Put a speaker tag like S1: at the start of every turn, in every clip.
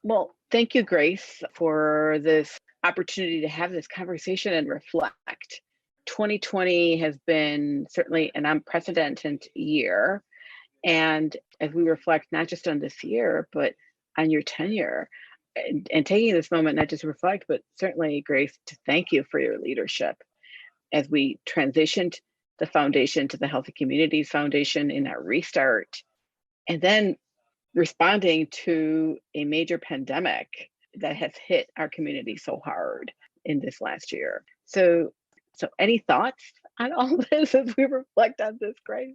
S1: Well, thank you, Grace, for this opportunity to have this conversation and reflect. 2020 has been certainly an unprecedented year. And as we reflect not just on this year, but on your tenure, and taking this moment not just to reflect, but certainly, Grace, to thank you for your leadership as we transitioned the foundation to the Healthy Communities Foundation in our restart, and then responding to a major pandemic that has hit our community so hard in this last year. So any thoughts on all this as we reflect on this, Grace?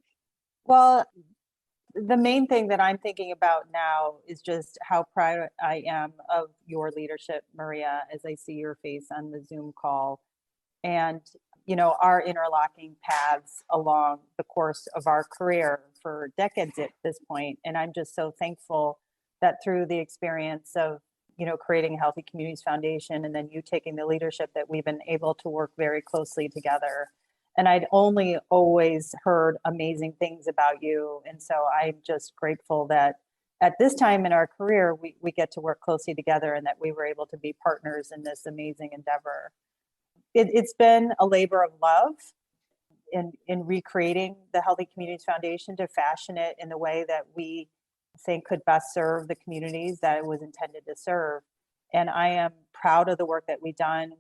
S2: Well, the main thing that I'm thinking about now is just how proud I am of your leadership, Maria, as I see your face on the Zoom call. And, our interlocking paths along the course of our career for decades at this point. And I'm just so thankful that through the experience of, creating a Healthy Communities Foundation and then you taking the leadership, that we've been able to work very closely together. And I'd only always heard amazing things about you. And so I'm just grateful that at this time in our career, we get to work closely together and that we were able to be partners in this amazing endeavor. It's been a labor of love in recreating the Healthy Communities Foundation to fashion it in the way that we think could best serve the communities that it was intended to serve. And I am proud of the work that we've done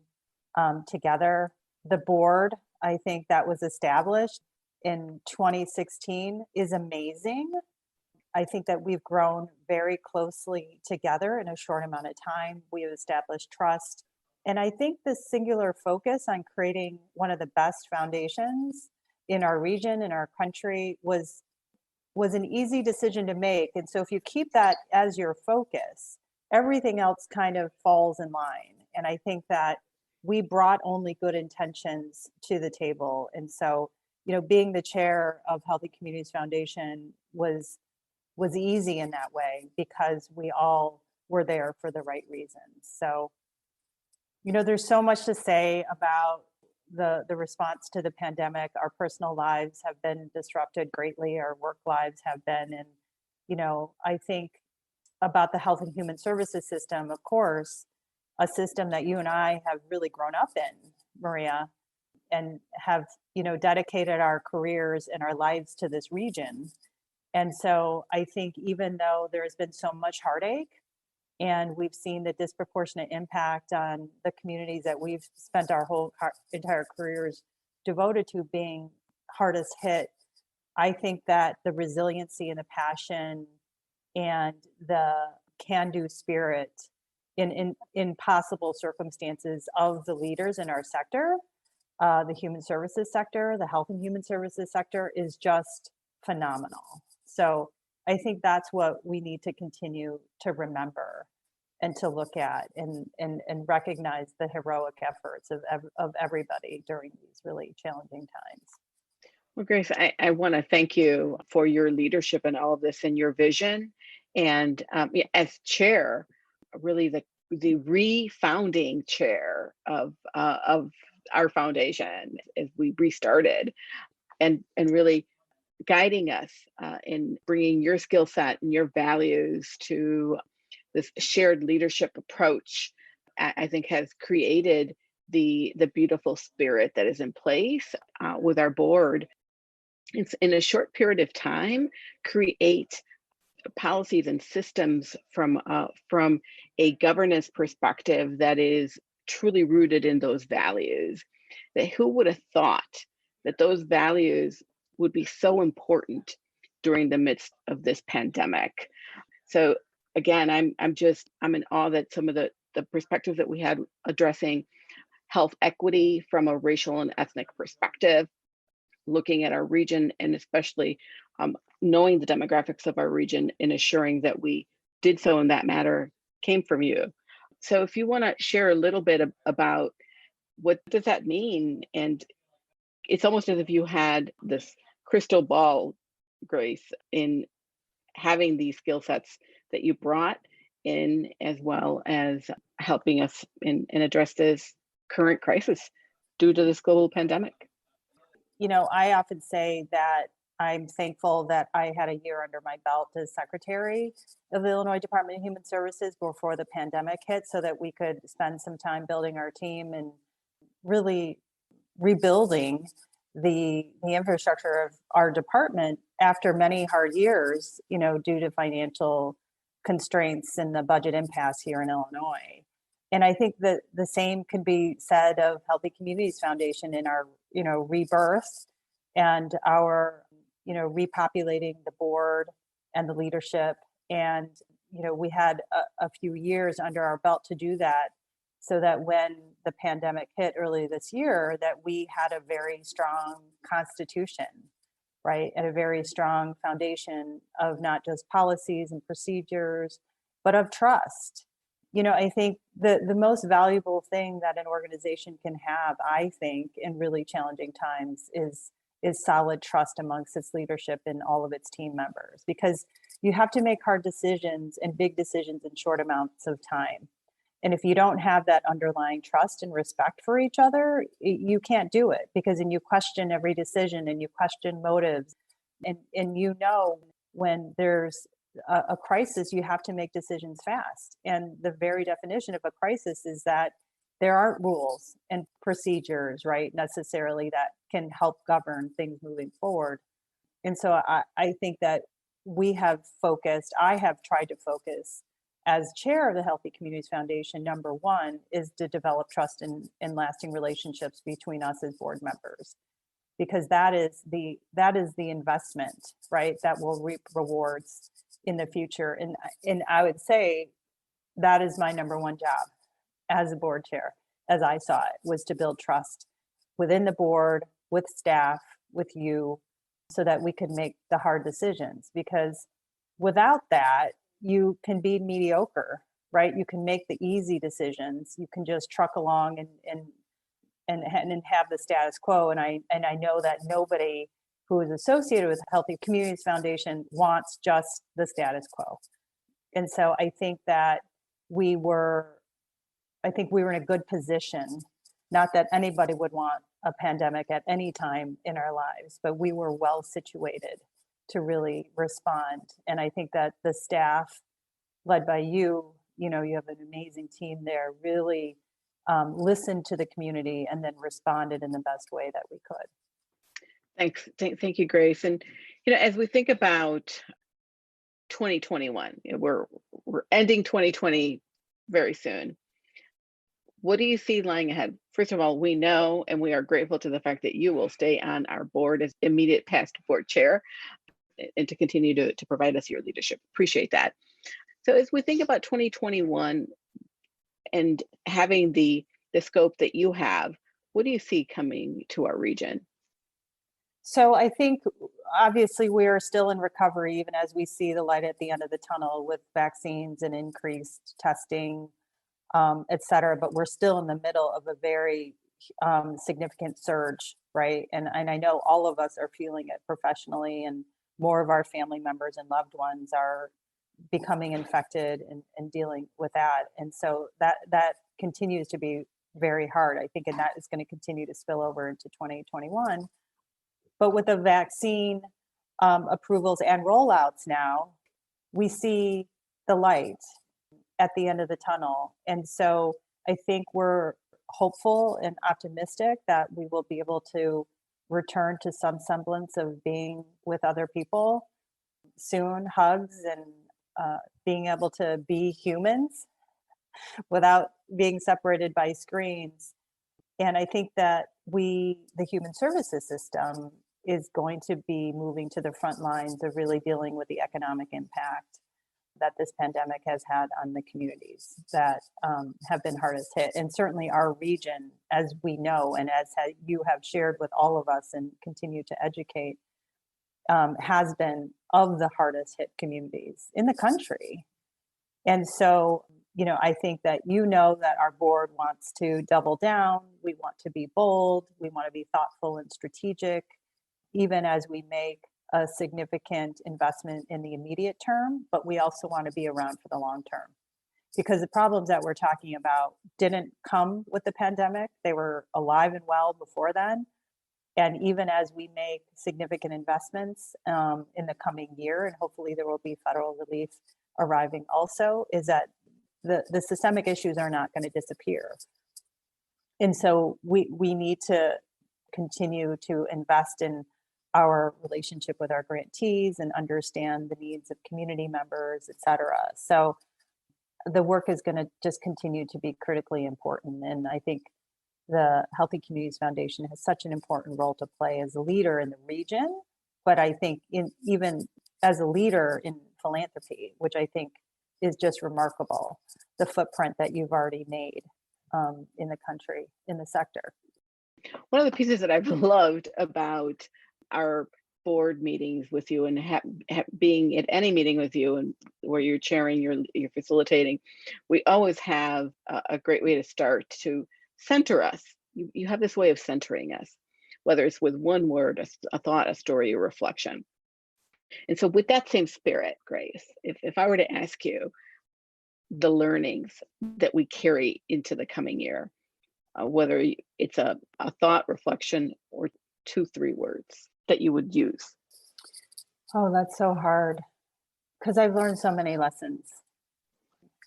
S2: together. The board, I think, that was established in 2016 is amazing. I think that we've grown very closely together in a short amount of time. We have established trust. And I think this singular focus on creating one of the best foundations in our region, in our country, was an easy decision to make. And so if you keep that as your focus, everything else kind of falls in line. And I think that we brought only good intentions to the table. And so, being the chair of Healthy Communities Foundation was easy in that way because we all were there for the right reasons. So, there's so much to say about the response to the pandemic. Our personal lives have been disrupted greatly. Our work lives have been. And, I think about the Health and Human Services system, of course, a system that you and I have really grown up in, Maria, and have, dedicated our careers and our lives to this region. And so I think even though there has been so much heartache and we've seen the disproportionate impact on the communities that we've spent our entire careers devoted to being hardest hit, I think that the resiliency and the passion and the can-do spirit in impossible circumstances of the leaders in our sector, the human services sector, the health and human services sector, is just phenomenal. So I think that's what we need to continue to remember and to look at and recognize the heroic efforts of everybody during these really challenging times.
S1: Well, Grace, I want to thank you for your leadership in all of this and your vision. And as chair, really the refounding chair of our foundation as we restarted, and really guiding us in bringing your skill set and your values to this shared leadership approach, I think has created the beautiful spirit that is in place with our board. It's in a short period of time, create policies and systems from a governance perspective that is truly rooted in those values. That who would have thought that those values would be so important during the midst of this pandemic? So again, I'm in awe that some of the perspectives that we had addressing health equity from a racial and ethnic perspective, looking at our region, and especially knowing the demographics of our region and assuring that we did so in that matter, came from you. So if you want to share a little bit about what does that mean? And it's almost as if you had this crystal ball, Grace, in having these skill sets that you brought in, as well as helping us and address this current crisis due to this global pandemic.
S2: I often say that I'm thankful that I had a year under my belt as secretary of the Illinois Department of Human Services before the pandemic hit, so that we could spend some time building our team and really rebuilding the infrastructure of our department after many hard years, due to financial constraints and the budget impasse here in Illinois. And I think that the same can be said of Healthy Communities Foundation in our, rebirth and our, repopulating the board and the leadership. And, we had a few years under our belt to do that, so that when the pandemic hit early this year, that we had a very strong constitution, right? And a very strong foundation of not just policies and procedures, but of trust. I think the most valuable thing that an organization can have, I think, in really challenging times is solid trust amongst its leadership and all of its team members, because you have to make hard decisions and big decisions in short amounts of time. And if you don't have that underlying trust and respect for each other, you can't do it, because then you question every decision and you question motives. And when there's a crisis, you have to make decisions fast. And the very definition of a crisis is that there aren't rules and procedures, right, necessarily, that can help govern things moving forward. And so I think that I have tried to focus as chair of the Healthy Communities Foundation. Number one is to develop trust and lasting relationships between us as board members, because that is the investment, right, that will reap rewards in the future. And I would say that is my number one job as a board chair, as I saw it, was to build trust within the board, with staff, with you, so that we could make the hard decisions. Because without that, you can be mediocre, right? You can make the easy decisions. You can just truck along and have the status quo. And I know that nobody who is associated with Healthy Communities Foundation wants just the status quo. And so I think that we were in a good position. Not that anybody would want a pandemic at any time in our lives, but we were well situated to really respond. And I think that the staff, led by you, you have an amazing team there, really listened to the community and then responded in the best way that we could.
S1: Thanks. Thank you, Grace. And as we think about 2021, we're ending 2020 very soon. What do you see lying ahead? First of all, we know and we are grateful to the fact that you will stay on our board as immediate past board chair and to continue to provide us your leadership. Appreciate that. So as we think about 2021 and having the scope that you have, what do you see coming to our region?
S2: So I think obviously we are still in recovery, even as we see the light at the end of the tunnel with vaccines and increased testing, et cetera. But we're still in the middle of a very significant surge, right? And I know all of us are feeling it professionally, and more of our family members and loved ones are becoming infected and dealing with that. And so that continues to be very hard, I think, and that is going to continue to spill over into 2021. But with the vaccine approvals and rollouts now, we see the light at the end of the tunnel. And so I think we're hopeful and optimistic that we will be able to return to some semblance of being with other people soon, hugs, and being able to be humans without being separated by screens. And I think that the human services system is going to be moving to the front lines of really dealing with the economic impact that this pandemic has had on the communities that have been hardest hit. And certainly our region, as we know, and as you have shared with all of us and continue to educate, has been of the hardest hit communities in the country. And so, I think that that our board wants to double down. We want to be bold. We want to be thoughtful and strategic, even as we make a significant investment in the immediate term, but we also want to be around for the long term. Because the problems that we're talking about didn't come with the pandemic. They were alive and well before then. And even as we make significant investments in the coming year, and hopefully there will be federal relief arriving also, is that the systemic issues are not going to disappear. And so we need to continue to invest in our relationship with our grantees and understand the needs of community members, et cetera. So the work is going to just continue to be critically important. And I think the Healthy Communities Foundation has such an important role to play as a leader in the region, but I think even as a leader in philanthropy, which I think is just remarkable, the footprint that you've already made in the country, in the sector.
S1: One of the pieces that I've loved about our board meetings with you and being at any meeting with you and where you're chairing, you're facilitating, we always have a great way to start to center us. You have this way of centering us, whether it's with one word, a thought, a story, a reflection. And so with that same spirit, Grace, if I were to ask you the learnings that we carry into the coming year, whether it's a thought, reflection, or 2-3 words that you would use.
S2: Oh, that's so hard because I've learned so many lessons.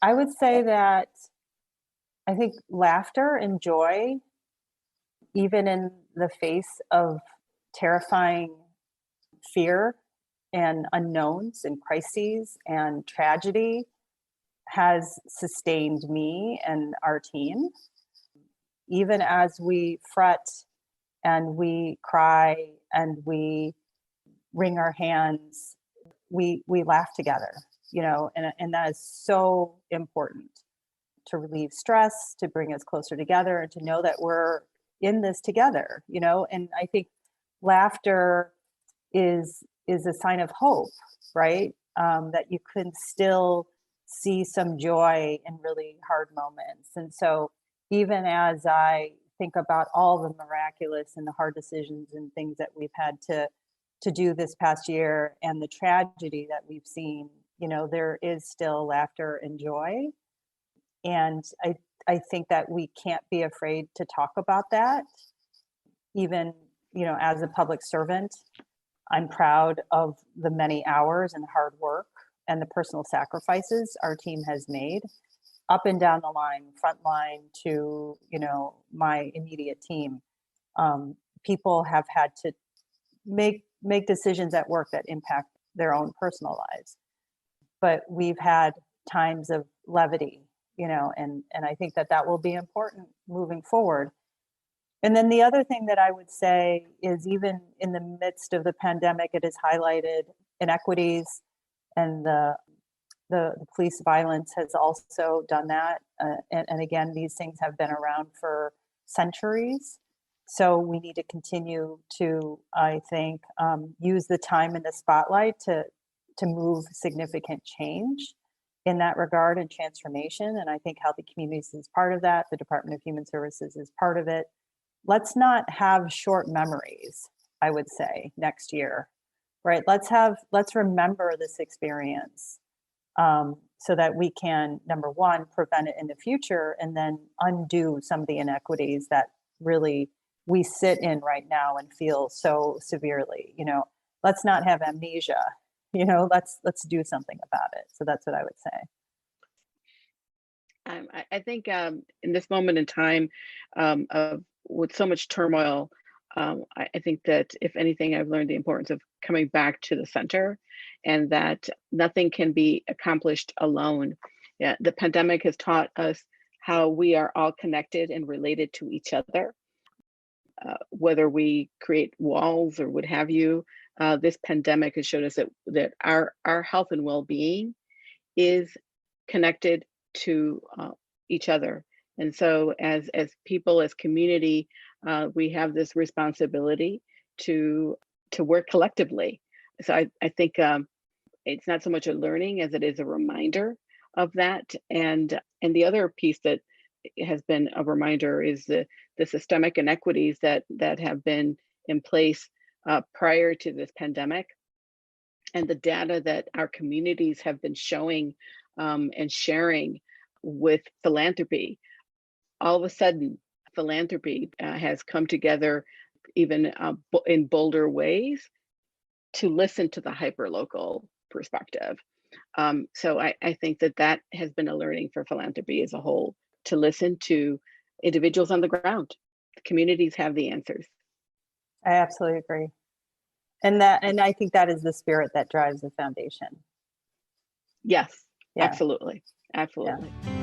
S2: I would say that I think laughter and joy, even in the face of terrifying fear and unknowns and crises and tragedy, has sustained me and our team. Even as we fret and we cry and we wring our hands, we laugh together, and that is so important to relieve stress, to bring us closer together, and to know that we're in this together, and I think laughter is a sign of hope, right? That you can still see some joy in really hard moments. And so even as I think about all the miraculous and the hard decisions and things that we've had to do this past year and the tragedy that we've seen, there is still laughter and joy. And I think that we can't be afraid to talk about that. Even, as a public servant, I'm proud of the many hours and hard work and the personal sacrifices our team has made up and down the line, front line to, my immediate team. People have had to make decisions at work that impact their own personal lives. But we've had times of levity, and I think that will be important moving forward. And then the other thing that I would say is, even in the midst of the pandemic, it has highlighted inequities, and the police violence has also done that. And again, these things have been around for centuries. So we need to continue to, I think, use the time in the spotlight to move significant change in that regard and transformation. And I think Healthy Communities is part of that. The Department of Human Services is part of it. Let's not have short memories, I would say, next year, right? Let's remember this experience so that we can, number one, prevent it in the future, and then undo some of the inequities that really we sit in right now and feel so severely. Let's not have amnesia. Let's do something about it. So that's what I would say.
S1: I think in this moment in time, with so much turmoil, I think that if anything, I've learned the importance of coming back to the center, and that nothing can be accomplished alone. Yeah, the pandemic has taught us how we are all connected and related to each other. Whether we create walls or what have you, this pandemic has showed us that our health and well-being is connected to each other. And so as people, as community, we have this responsibility to work collectively. So I think it's not so much a learning as it is a reminder of that. And the other piece that has been a reminder is the systemic inequities that have been in place prior to this pandemic, and the data that our communities have been showing and sharing with philanthropy. All of a sudden, philanthropy has come together even in bolder ways, to listen to the hyperlocal perspective. So I think that has been a learning for philanthropy as a whole, to listen to individuals on the ground. The communities have the answers.
S2: I absolutely agree. And I think that is the spirit that drives the foundation.
S1: Yes,
S2: Yeah.
S1: absolutely. Absolutely.
S2: Yeah.